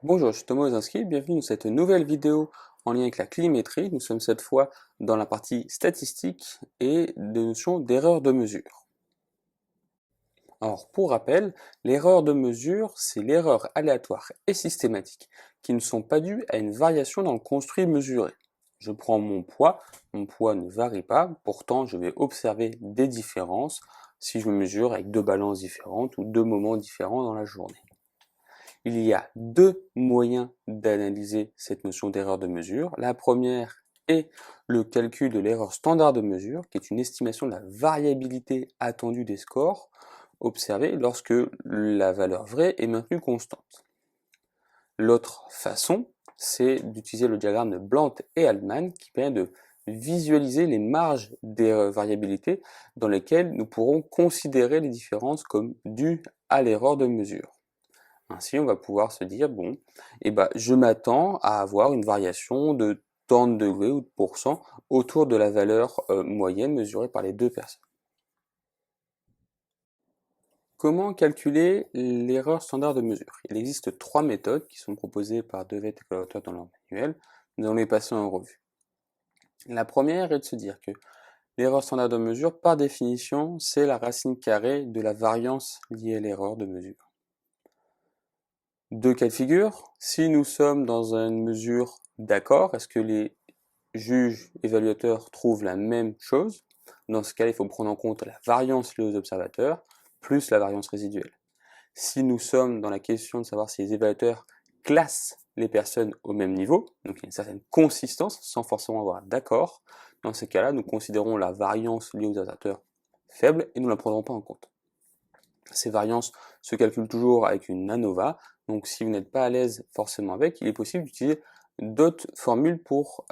Bonjour, je suis Thomas Ozinski, bienvenue dans cette nouvelle vidéo en lien avec la climétrie. Nous sommes cette fois dans la partie statistique et des notions d'erreur de mesure. Alors, pour rappel, l'erreur de mesure, c'est l'erreur aléatoire et systématique qui ne sont pas dues à une variation dans le construit mesuré. Je prends mon poids ne varie pas, pourtant je vais observer des différences si je mesure avec deux balances différentes ou deux moments différents dans la journée. Il y a deux moyens d'analyser cette notion d'erreur de mesure. La première est le calcul de l'erreur standard de mesure, qui est une estimation de la variabilité attendue des scores observés lorsque la valeur vraie est maintenue constante. L'autre façon, c'est d'utiliser le diagramme de Blunt et Altman qui permet de visualiser les marges des variabilités dans lesquelles nous pourrons considérer les différences comme dues à l'erreur de mesure. Ainsi, on va pouvoir se dire, bon, je m'attends à avoir une variation de tant de degrés ou de pourcents autour de la valeur moyenne mesurée par les deux personnes. Comment calculer l'erreur standard de mesure? Il existe trois méthodes qui sont proposées par Devet et collaborateurs dans leur manuel. Nous allons les passer en revue. La première est de se dire que l'erreur standard de mesure, par définition, c'est la racine carrée de la variance liée à l'erreur de mesure. Deux cas de figure, si nous sommes dans une mesure d'accord, est-ce que les juges évaluateurs trouvent la même chose? Dans ce cas, il faut prendre en compte la variance liée aux observateurs plus la variance résiduelle. Si nous sommes dans la question de savoir si les évaluateurs classent les personnes au même niveau, donc il y a une certaine consistance sans forcément avoir d'accord, dans ces cas-là, nous considérons la variance liée aux observateurs faible et nous ne la prendrons pas en compte. Ces variances se calculent toujours avec une ANOVA, donc si vous n'êtes pas à l'aise forcément avec, il est possible d'utiliser d'autres formules pour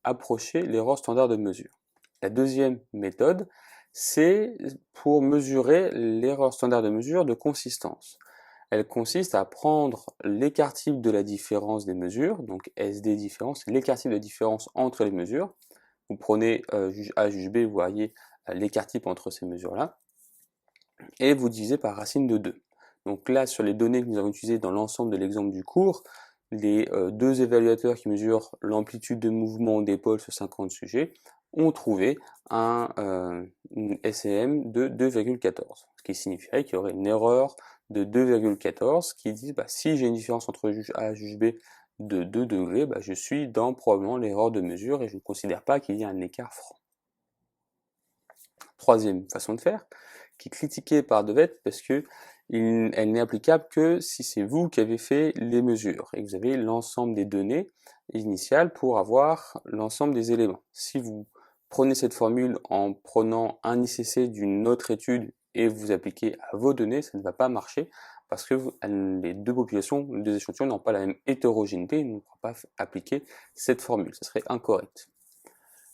approcher l'erreur standard de mesure. La deuxième méthode, c'est pour mesurer l'erreur standard de mesure de consistance. Elle consiste à prendre l'écart type de la différence des mesures, donc SD différence, l'écart type de différence entre les mesures. Vous prenez juge A, juge B, vous voyez l'écart type entre ces mesures-là, et vous divisez par racine de 2. Donc là, sur les données que nous avons utilisées dans l'ensemble de l'exemple du cours, les deux évaluateurs qui mesurent l'amplitude de mouvement d'épaule sur 50 sujets ont trouvé une SEM de 2,14, ce qui signifierait qu'il y aurait une erreur de 2,14 qui dit si j'ai une différence entre juge A et juge B de 2 degrés, je suis dans probablement l'erreur de mesure et je ne considère pas qu'il y ait un écart franc. Troisième façon de faire, qui est critiquée par Devet parce que elle n'est applicable que si c'est vous qui avez fait les mesures et que vous avez l'ensemble des données initiales pour avoir l'ensemble des éléments. Si vous prenez cette formule en prenant un ICC d'une autre étude et vous appliquez à vos données, ça ne va pas marcher parce que les deux populations, les deux échantillons n'ont pas la même hétérogénéité, ils ne pourront pas appliquer cette formule, ça serait incorrect.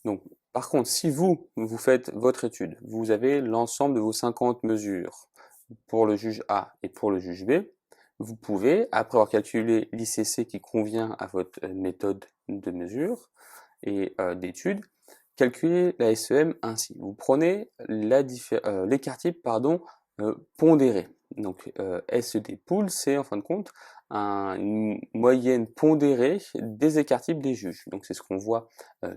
Donc, par contre, si vous faites votre étude, vous avez l'ensemble de vos 50 mesures pour le juge A et pour le juge B, vous pouvez, après avoir calculé l'ICC qui convient à votre méthode de mesure et d'étude, calculer la SEM ainsi. Vous prenez l'écart type pondéré. Donc SD pool, c'est en fin de compte une moyenne pondérée des écarts types des juges. Donc c'est ce qu'on voit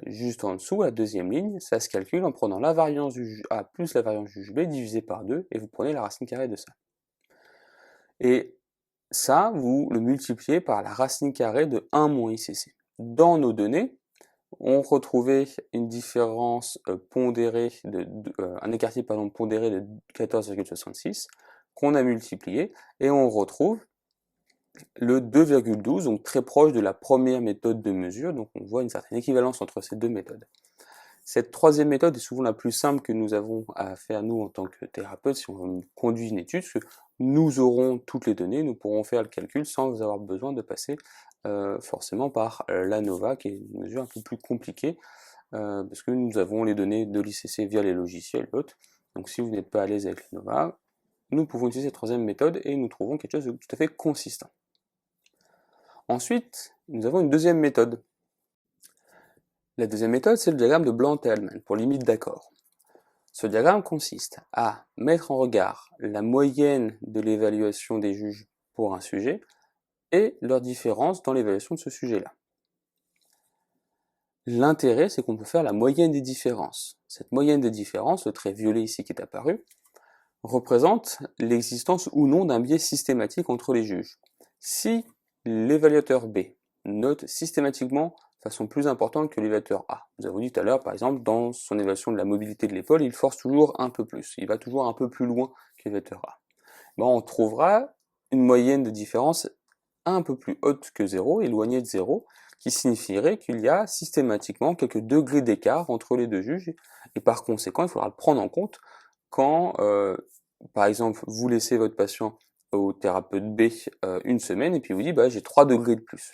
juste en dessous, la deuxième ligne. Ça se calcule en prenant la variance du juge A plus la variance du juge B divisé par 2 et vous prenez la racine carrée de ça. Et ça, vous le multipliez par la racine carrée de 1 moins ICC. Dans nos données, on retrouvait une différence pondérée un écart type pondéré de 14,66 qu'on a multiplié et on retrouve le 2,12, donc très proche de la première méthode de mesure, donc on voit une certaine équivalence entre ces deux méthodes. Cette troisième méthode est souvent la plus simple que nous avons à faire nous en tant que thérapeute si on conduit une étude, parce que nous aurons toutes les données, nous pourrons faire le calcul sans avoir besoin de passer forcément par l'ANOVA, qui est une mesure un peu plus compliquée, parce que nous avons les données de l'ICC via les logiciels et autres. Donc si vous n'êtes pas à l'aise avec l'ANOVA, nous pouvons utiliser cette troisième méthode et nous trouvons quelque chose de tout à fait consistant. Ensuite, nous avons une deuxième méthode. La deuxième méthode, c'est le diagramme de Blunt et Altman, pour limite d'accord. Ce diagramme consiste à mettre en regard la moyenne de l'évaluation des juges pour un sujet et leurs différences dans l'évaluation de ce sujet-là. L'intérêt, c'est qu'on peut faire la moyenne des différences. Cette moyenne des différences, le trait violet ici qui est apparu, représente l'existence ou non d'un biais systématique entre les juges. Si l'évaluateur B note systématiquement de façon plus importante que l'évaluateur A, nous avons dit tout à l'heure, par exemple, dans son évaluation de la mobilité de l'épaule, il force toujours un peu plus, il va toujours un peu plus loin que l'évaluateur A. On trouvera une moyenne de différence un peu plus haute que 0, éloignée de 0, qui signifierait qu'il y a systématiquement quelques degrés d'écart entre les deux juges, et par conséquent, il faudra le prendre en compte quand, par exemple, vous laissez votre patient au thérapeute B une semaine, et puis vous dit, j'ai 3 degrés de plus.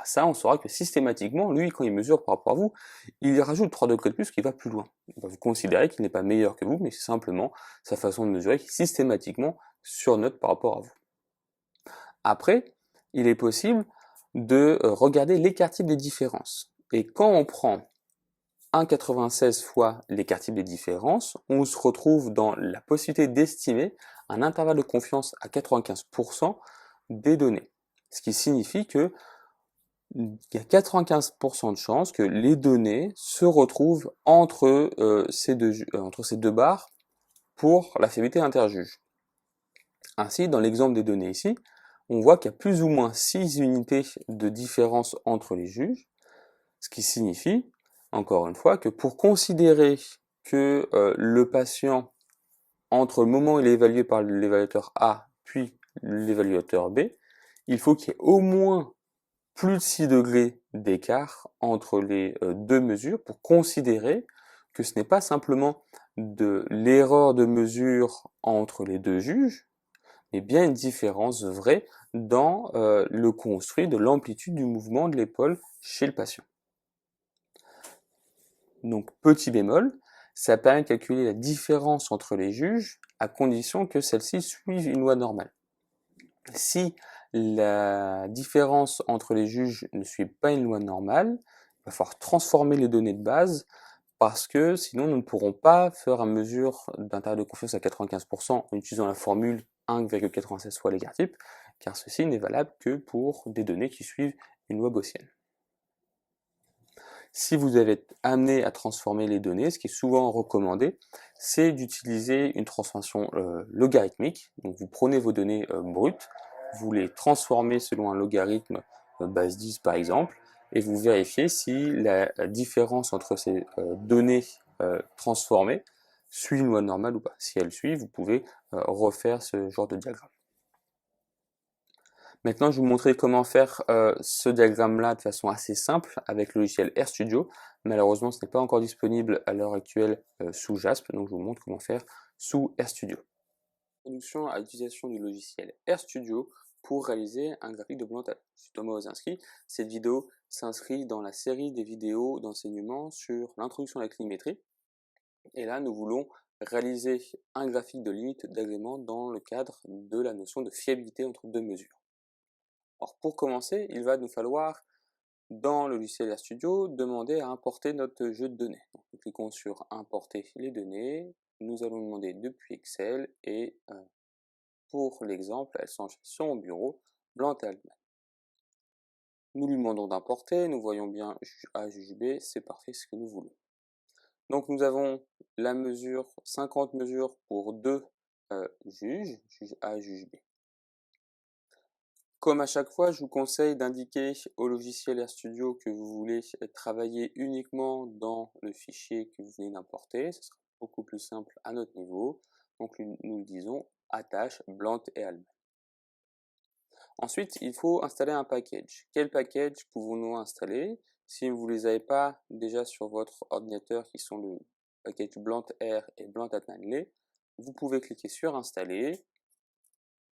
Ça, on saura que systématiquement, lui, quand il mesure par rapport à vous, il rajoute 3 degrés de plus qui va plus loin. Vous considérez qu'il n'est pas meilleur que vous, mais c'est simplement sa façon de mesurer qui systématiquement surnote par rapport à vous. Après, il est possible de regarder l'écart-type des différences. Et quand on prend 1,96 fois l'écart-type des différences, on se retrouve dans la possibilité d'estimer un intervalle de confiance à 95% des données. Ce qui signifie que il y a 95% de chances que les données se retrouvent entre ces deux barres pour la fiabilité interjuge. Ainsi, dans l'exemple des données ici, on voit qu'il y a plus ou moins 6 unités de différence entre les juges, ce qui signifie, encore une fois, que pour considérer que le patient, entre le moment où il est évalué par l'évaluateur A, puis l'évaluateur B, il faut qu'il y ait au moins plus de 6 degrés d'écart entre les deux mesures pour considérer que ce n'est pas simplement de l'erreur de mesure entre les deux juges, mais bien une différence vraie dans le construit de l'amplitude du mouvement de l'épaule chez le patient. Donc petit bémol, ça permet de calculer la différence entre les juges à condition que celle-ci suive une loi normale. Si la différence entre les juges ne suit pas une loi normale, il va falloir transformer les données de base parce que sinon nous ne pourrons pas faire une mesure d'intervalle de confiance à 95% en utilisant la formule 1,96 fois l'écart type, car ceci n'est valable que pour des données qui suivent une loi gaussienne. Si vous avez amené à transformer les données, ce qui est souvent recommandé, c'est d'utiliser une transformation logarithmique. Donc vous prenez vos données brutes, vous les transformez selon un logarithme base 10 par exemple, et vous vérifiez si la différence entre ces données transformées suit une loi normale ou pas. Si elle suit, vous pouvez refaire ce genre de diagramme. Maintenant, je vais vous montrer comment faire ce diagramme-là de façon assez simple avec le logiciel RStudio. Malheureusement, ce n'est pas encore disponible à l'heure actuelle sous JASP, donc je vous montre comment faire sous RStudio. Introduction à l'utilisation du logiciel RStudio pour réaliser un graphique de Blanc-Talmand. Je suis Thomas Ozinski. Cette vidéo s'inscrit dans la série des vidéos d'enseignement sur l'introduction à la clinimétrie. Et là, nous voulons réaliser un graphique de limite d'agrément dans le cadre de la notion de fiabilité entre deux mesures. Alors pour commencer, il va nous falloir, dans le logiciel RStudio, demander à importer notre jeu de données. Donc, nous cliquons sur Importer les données, nous allons demander depuis Excel et pour l'exemple, elles sont sur mon bureau, Blanc-Talmand. Nous lui demandons d'importer, nous voyons bien A juge B, c'est parfait, ce que nous voulons. Donc nous avons la mesure, 50 mesures pour deux juges, juge A, juge B. Comme à chaque fois, je vous conseille d'indiquer au logiciel RStudio que vous voulez travailler uniquement dans le fichier que vous venez d'importer. Ce sera beaucoup plus simple à notre niveau. Donc nous disons attache Blant et Allemand. Ensuite, il faut installer un package. Quel package pouvons-nous installer? Si vous ne les avez pas déjà sur votre ordinateur, qui sont le package BlantR et Blant-Atmanley, vous pouvez cliquer sur Installer,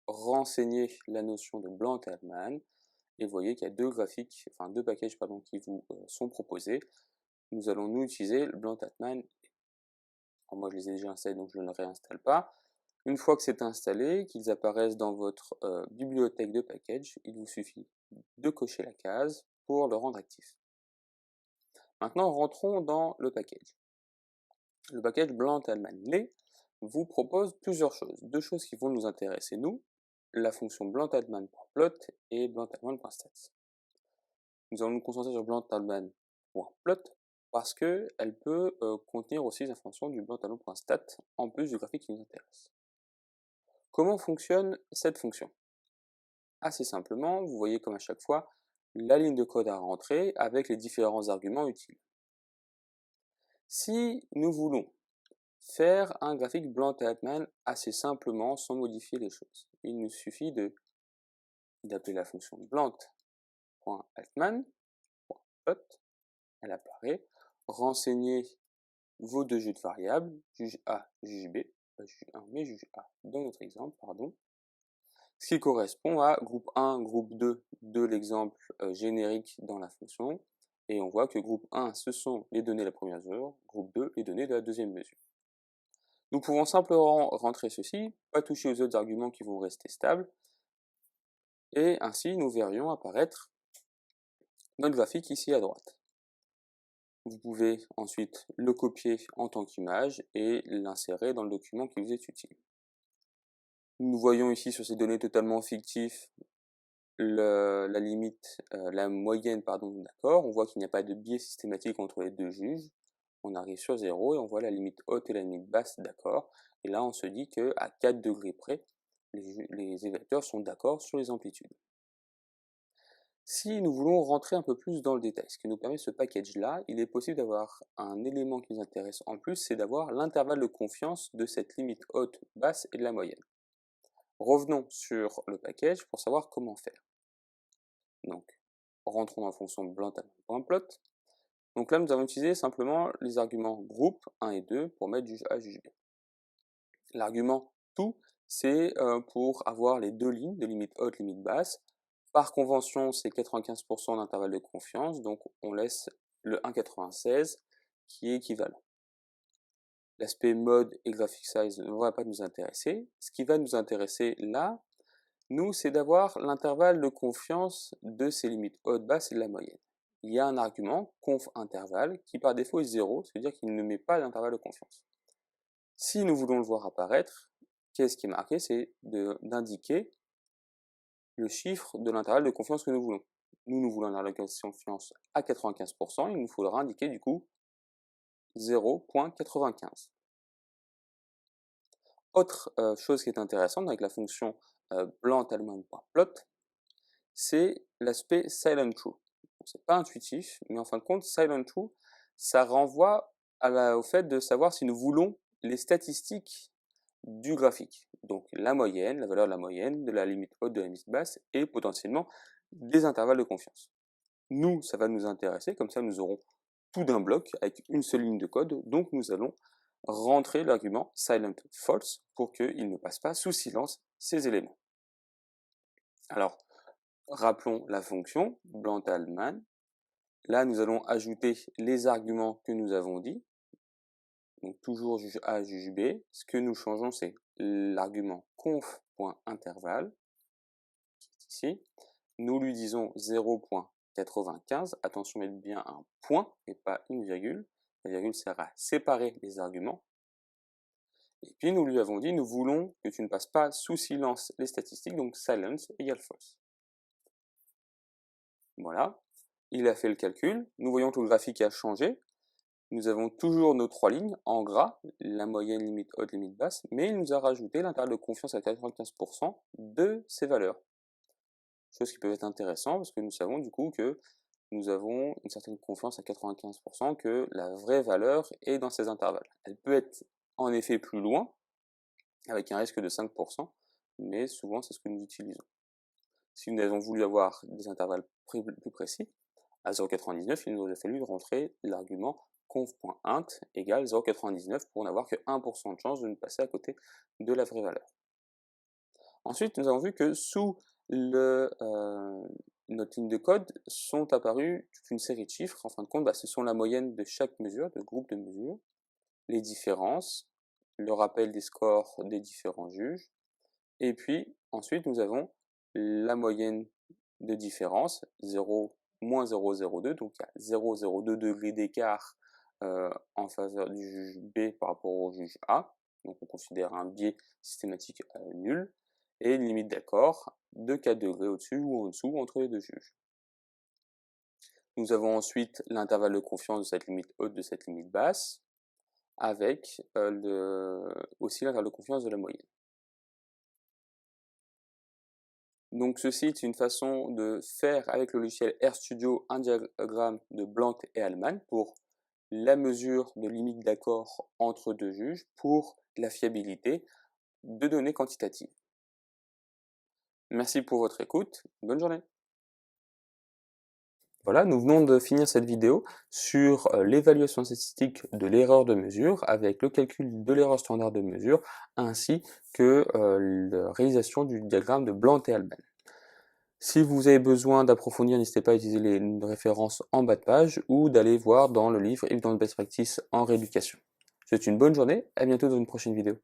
renseigner la notion de Blant-Allman, et vous voyez qu'il y a deux packages qui vous sont proposés. Nous allons utiliser le Blant-Allman. Moi je les ai déjà installés, donc je ne réinstalle pas. Une fois que c'est installé, qu'ils apparaissent dans votre bibliothèque de packages, il vous suffit de cocher la case pour le rendre actif. Maintenant, rentrons dans le package. Le package Blant-Allman-Lay vous propose plusieurs choses. Deux choses qui vont nous intéresser, nous. la fonction blunt-altman.plot et blunt-altman.stats. Nous allons nous concentrer sur blunt-altman.plot parce qu'elle peut contenir aussi les informations du blunt-altman.stat en plus du graphique qui nous intéresse. Comment fonctionne cette fonction? Assez simplement, vous voyez comme à chaque fois la ligne de code à rentrer avec les différents arguments utiles. Si nous voulons faire un graphique blunt-altman assez simplement sans modifier les choses, il nous suffit d'appeler la fonction blunt.altman.plot, elle apparaît, renseigner vos deux jeux de variables, juge A, juge B, pas juge 1 mais juge A dans notre exemple, pardon, ce qui correspond à groupe 1, groupe 2 de l'exemple générique dans la fonction, et on voit que groupe 1 ce sont les données de la première mesure, groupe 2 les données de la deuxième mesure. Nous pouvons simplement rentrer ceci, pas toucher aux autres arguments qui vont rester stables, et ainsi nous verrions apparaître notre graphique ici à droite. Vous pouvez ensuite le copier en tant qu'image et l'insérer dans le document qui vous est utile. Nous voyons ici sur ces données totalement fictives la moyenne, d'accord. On voit qu'il n'y a pas de biais systématique entre les deux juges. On arrive sur 0 et on voit la limite haute et la limite basse, d'accord. Et là, on se dit qu'à 4 degrés près, les évaluateurs sont d'accord sur les amplitudes. Si nous voulons rentrer un peu plus dans le détail, ce que nous permet ce package-là, il est possible d'avoir un élément qui nous intéresse en plus, c'est d'avoir l'intervalle de confiance de cette limite haute, basse et de la moyenne. Revenons sur le package pour savoir comment faire. Donc, rentrons dans la fonction blunt-altman.plot. Donc là, nous avons utilisé simplement les arguments groupe 1 et 2 pour mettre juge A, juge B. L'argument tout, c'est pour avoir les deux lignes de limite haute, limite basse. Par convention, c'est 95% d'intervalle de confiance, donc on laisse le 1,96 qui est équivalent. L'aspect mode et graphic size ne va pas nous intéresser. Ce qui va nous intéresser là, nous, c'est d'avoir l'intervalle de confiance de ces limites haute, basse et de la moyenne. Il y a un argument, conf intervalle, qui par défaut est 0, c'est-à-dire qu'il ne met pas d'intervalle de confiance. Si nous voulons le voir apparaître, qu'est-ce qui est marqué? C'est d'indiquer le chiffre de l'intervalle de confiance que nous voulons. Nous voulons un intervalle de confiance à 95%, il nous faudra indiquer du coup 0,95. Autre chose qui est intéressante avec la fonction blunt-altman.plot, c'est l'aspect silent true. C'est pas intuitif, mais en fin de compte, silent true, ça renvoie au fait de savoir si nous voulons les statistiques du graphique. Donc la moyenne, la valeur de la moyenne, de la limite haute, de la limite basse, et potentiellement des intervalles de confiance. Nous, ça va nous intéresser, comme ça nous aurons tout d'un bloc avec une seule ligne de code, donc nous allons rentrer l'argument silent false pour qu'il ne passe pas sous silence ces éléments. Alors, rappelons la fonction blunt-altman. Là, nous allons ajouter les arguments que nous avons dit. Donc toujours juge A, juge B. Ce que nous changeons, c'est l'argument conf.intervalle, qui est ici. Nous lui disons 0,95. Attention, mettez bien un point et pas une virgule. La virgule sert à séparer les arguments. Et puis nous lui avons dit, nous voulons que tu ne passes pas sous silence les statistiques, donc silence égale false. Voilà, il a fait le calcul. Nous voyons que le graphique a changé. Nous avons toujours nos trois lignes en gras, la moyenne, limite haute, limite basse, mais il nous a rajouté l'intervalle de confiance à 95% de ces valeurs. Chose qui peut être intéressante parce que nous savons du coup que nous avons une certaine confiance à 95% que la vraie valeur est dans ces intervalles. Elle peut être en effet plus loin, avec un risque de 5%, mais souvent c'est ce que nous utilisons. Si nous avons voulu avoir des intervalles plus précis, à 0,99, il nous aurait fallu rentrer l'argument conf.int égale 0,99 pour n'avoir que 1% de chance de ne passer à côté de la vraie valeur. Ensuite, nous avons vu que sous notre ligne de code sont apparus toute une série de chiffres. En fin de compte, ce sont la moyenne de chaque mesure, de groupe de mesures, les différences, le rappel des scores des différents juges, et puis ensuite nous avons la moyenne de différence, 0, moins 0,02, donc il y a 0,02 degrés d'écart en faveur du juge B par rapport au juge A, donc on considère un biais systématique nul, et une limite d'accord de 4 degrés au-dessus ou en dessous entre les deux juges. Nous avons ensuite l'intervalle de confiance de cette limite haute de cette limite basse, avec aussi l'intervalle de confiance de la moyenne. Donc ceci est une façon de faire avec le logiciel RStudio un diagramme de Blank et Allman pour la mesure de limite d'accord entre deux juges pour la fiabilité de données quantitatives. Merci pour votre écoute, bonne journée. Voilà, nous venons de finir cette vidéo sur l'évaluation statistique de l'erreur de mesure avec le calcul de l'erreur standard de mesure ainsi que la réalisation du diagramme de Blank et Allman. Si vous avez besoin d'approfondir, n'hésitez pas à utiliser les références en bas de page ou d'aller voir dans le livre Evidence Best Practice en rééducation. Je vous souhaite une bonne journée, à bientôt dans une prochaine vidéo.